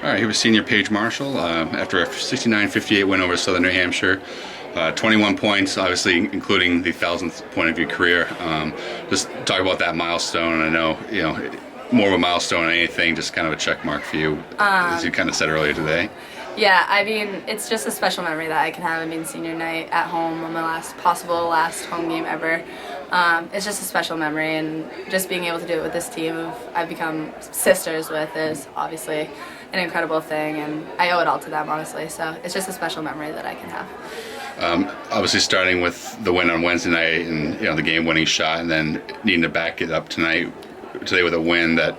All right, here was senior Paige Marshall after a 69-58 win over Southern New Hampshire. 21 points, obviously including the 1,000th point of your career. Just talk about that milestone. I know, more of a milestone than anything, just kind of a check mark for you, as you kind of said earlier today. Yeah, I mean, it's just a special memory that I can have. I mean, senior night at home on my last home game ever. It's just a special memory, and just being able to do it with this team I've become sisters with is obviously an incredible thing, and I owe it all to them, honestly. So it's just a special memory that I can have. Obviously starting with the win on Wednesday night and the game-winning shot, and then needing to back it up today with a win that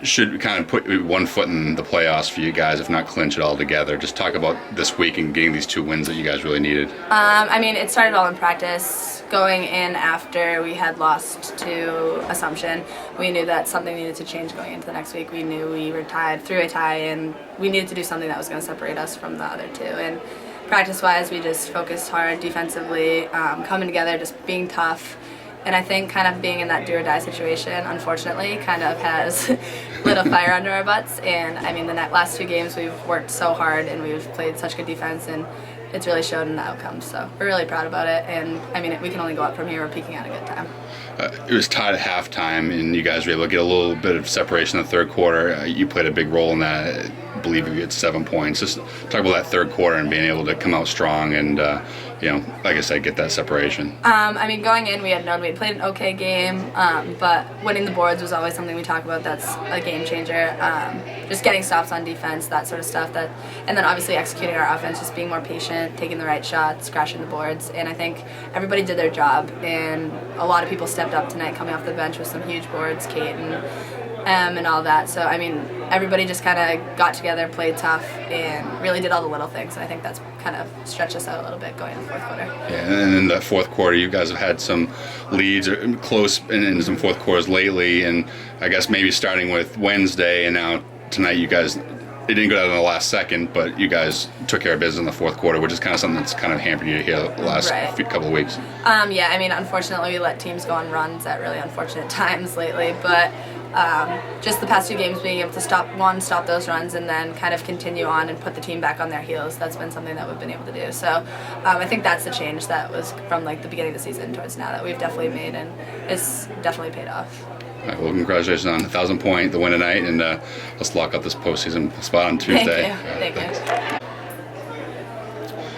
should kind of put one foot in the playoffs for you guys, if not clinch it all together. Just talk about this week and getting these 2 wins that you guys really needed. I mean, it started all in practice. Going in after we had lost to Assumption, we knew that something needed to change going into the next week. We knew we were tied through a tie, and we needed to do something that was going to separate us from the other two. And practice-wise, we just focused hard defensively, coming together, just being tough. And I think kind of being in that do-or-die situation, unfortunately, kind of has lit a fire under our butts. And I mean, the last 2 games we've worked so hard and we've played such good defense, and it's really showed in the outcomes. So we're really proud about it. And I mean, we can only go up from here. We're peaking at a good time. It was tied at halftime, and you guys were able to get a little bit of separation in the third quarter. You played a big role in that. I believe you get 7 points. Just talk about that third quarter and being able to come out strong and, like I said, get that separation. I mean, going in, we had known we had played an okay game, but winning the boards was always something we talk about. That's a game changer. Just getting stops on defense, that sort of stuff. And then obviously executing our offense, just being more patient, taking the right shots, crashing the boards. And I think everybody did their job, and a lot of people stepped up tonight coming off the bench with some huge boards, Kate and all that. So, I mean, everybody just kind of got together, played tough, and really did all the little things. And I think that's kind of stretched us out a little bit going in the fourth quarter. Yeah, and in the fourth quarter, you guys have had some leads or close in some fourth quarters lately, and I guess maybe starting with Wednesday and now tonight, you guys, it didn't go down in the last second, but you guys took care of business in the fourth quarter, which is kind of something that's kind of hampered you here the last couple of weeks. Yeah, I mean, unfortunately, we let teams go on runs at really unfortunate times lately, but just the past 2 games being able to stop those runs and then kind of continue on and put the team back on their heels, that's been something that we've been able to do. So I think that's the change that was from the beginning of the season towards now that we've definitely made, and it's definitely paid off. All right, well, congratulations on the 1,000 point, the win tonight, and let's lock up this postseason spot on Tuesday. Thank you.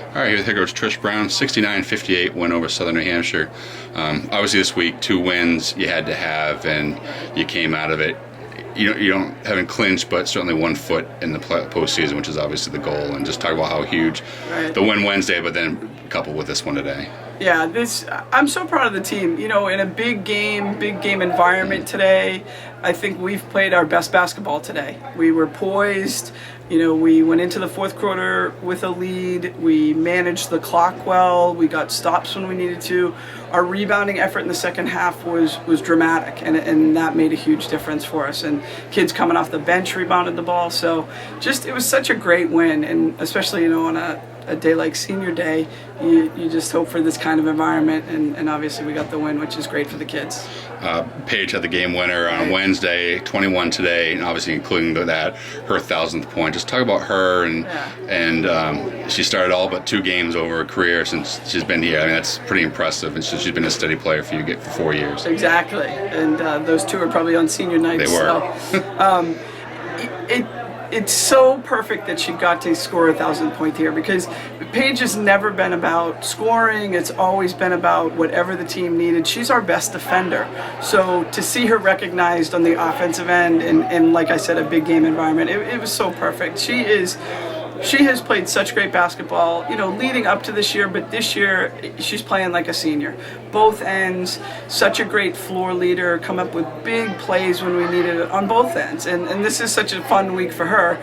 All right, here's head coach Trisha Brown, 69-58 win over Southern New Hampshire. Obviously this week, 2 wins you had to have, and you came out of it. You haven't clinched, but certainly 1 foot in the postseason, which is obviously the goal. And just talk about how huge the win Wednesday, but then coupled with this one today. Yeah, I'm so proud of the team. In a big game environment today, I think we've played our best basketball today. We were poised. We went into the fourth quarter with a lead. We managed the clock well. We got stops when we needed to. Our rebounding effort in the second half was dramatic, and that made a huge difference for us. And kids coming off the bench rebounded the ball. So it was such a great win, and especially on a day like senior day, you just hope for this kind of environment, and obviously we got the win, which is great for the kids. Paige had the game winner on Wednesday, 21 today, and obviously including that her 1,000th point. Just talk about her, and she started all but 2 games over her career since she's been here. I mean, that's pretty impressive, and she's been a steady player for you for 4 years. Exactly, and those 2 are probably on senior nights. They were. So, it's so perfect that she got to score 1,000 point here, because Paige has never been about scoring. It's always been about whatever the team needed. She's our best defender. So to see her recognized on the offensive end and like I said, a big game environment, it was so perfect. She has played such great basketball, leading up to this year, but this year she's playing like a senior. Both ends, such a great floor leader, come up with big plays when we needed it on both ends. And this is such a fun week for her.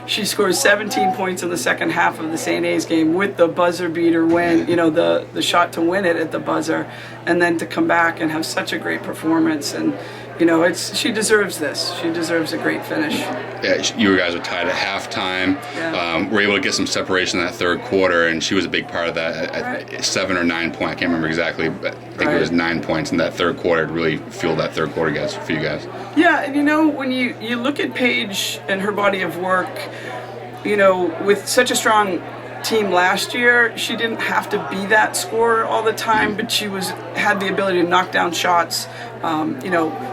She scores 17 points in the second half of the St. A's game with the buzzer beater win, the shot to win it at the buzzer, and then to come back and have such a great performance. And she deserves this. She deserves a great finish. Yeah, you guys were tied at halftime. Yeah. Were able to get some separation in that third quarter, and she was a big part of that. At 7 or 9 point, I can't remember exactly, but I think it was 9 points in that third quarter. It really fueled that third quarter, guys, for you guys. Yeah, and when you look at Paige and her body of work, with such a strong team last year, she didn't have to be that scorer all the time, but she had the ability to knock down shots,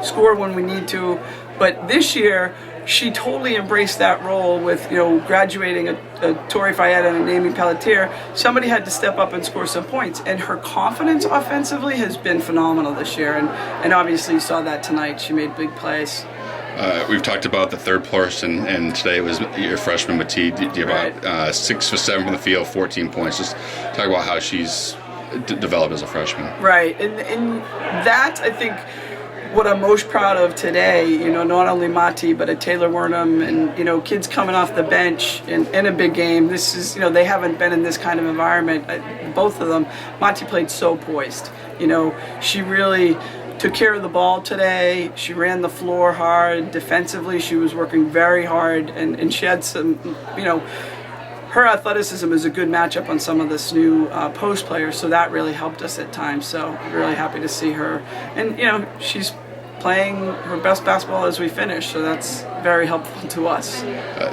score when we need to. But this year, she totally embraced that role with, graduating a Tori Fayette and a Amy Pelletier. Somebody had to step up and score some points, and her confidence offensively has been phenomenal this year, and obviously you saw that tonight. She made big plays. We've talked about the third person, and today it was your freshman, Matee. About 6 for 7 from the field, 14 points. Just talk about how she's developed as a freshman. Right, and that, I think, what I'm most proud of today, not only Matee, but a Taylor Wernham and, kids coming off the bench in a big game. This is, they haven't been in this kind of environment. Both of them. Matee played so poised. She really took care of the ball today. She ran the floor hard. Defensively, she was working very hard, and she had some, her athleticism is a good matchup on some of this new post players, so that really helped us at times. So really happy to see her. And, she's playing her best basketball as we finish, so that's very helpful to us.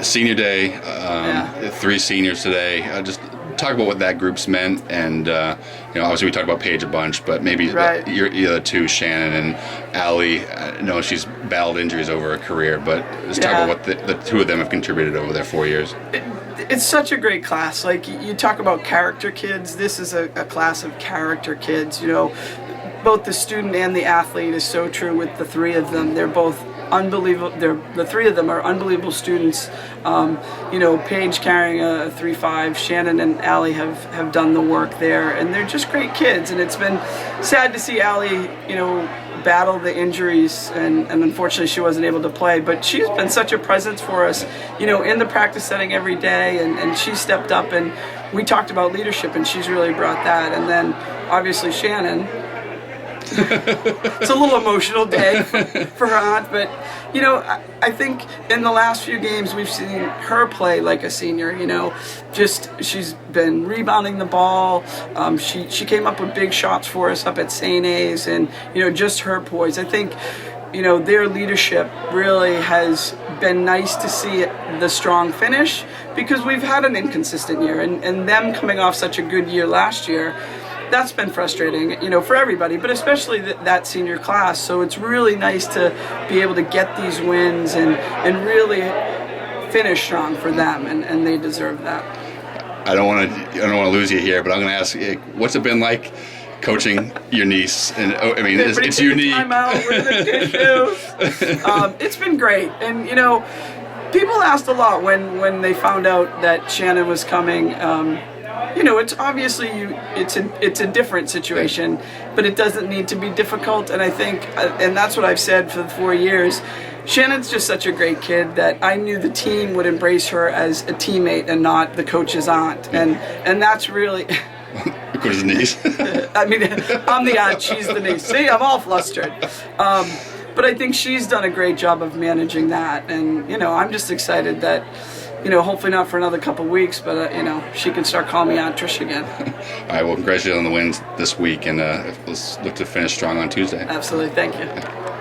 Senior day, 3 seniors today. Just talk about what that group's meant, and obviously we talked about Paige a bunch, but maybe your other two, Shannon and Allie. I know she's battled injuries over her career, but just talk about what the two of them have contributed over their 4 years. It's such a great class. Like, you talk about character kids. This is a class of character kids. Both the student and the athlete is so true with the three of them. They're both unbelievable. The three of them are unbelievable students. Paige carrying a 3.5. Shannon and Allie have done the work there, and they're just great kids. And it's been sad to see Allie, battle the injuries, and unfortunately she wasn't able to play. But she's been such a presence for us, in the practice setting every day, and she stepped up, and we talked about leadership, and she's really brought that. And then obviously Shannon. It's a little emotional day for her aunt, but I think in the last few games we've seen her play like a senior. She's been rebounding the ball. She came up with big shots for us up at St. A's, and just her poise. I think their leadership really has been nice to see the strong finish, because we've had an inconsistent year, and them coming off such a good year last year. That's been frustrating, for everybody, but especially that senior class. So it's really nice to be able to get these wins and really finish strong for them, and they deserve that. I don't want to lose you here, but I'm going to ask, what's it been like coaching your niece? And it's unique. Time out, we're in the tissue. It's been great, and people asked a lot when they found out that Shannon was coming. It's obviously it's a different situation, but it doesn't need to be difficult. And I think, and that's what I've said for the 4 years, Shannon's just such a great kid that I knew the team would embrace her as a teammate and not the coach's aunt. And that's really... Coach's niece. I'm the aunt, she's the niece. See, I'm all flustered. But I think she's done a great job of managing that. And, I'm just excited that... hopefully not for another couple of weeks, but, she can start calling me Aunt Trish again. All right, well, congratulations on the wins this week, and let's look to finish strong on Tuesday. Absolutely. Thank you.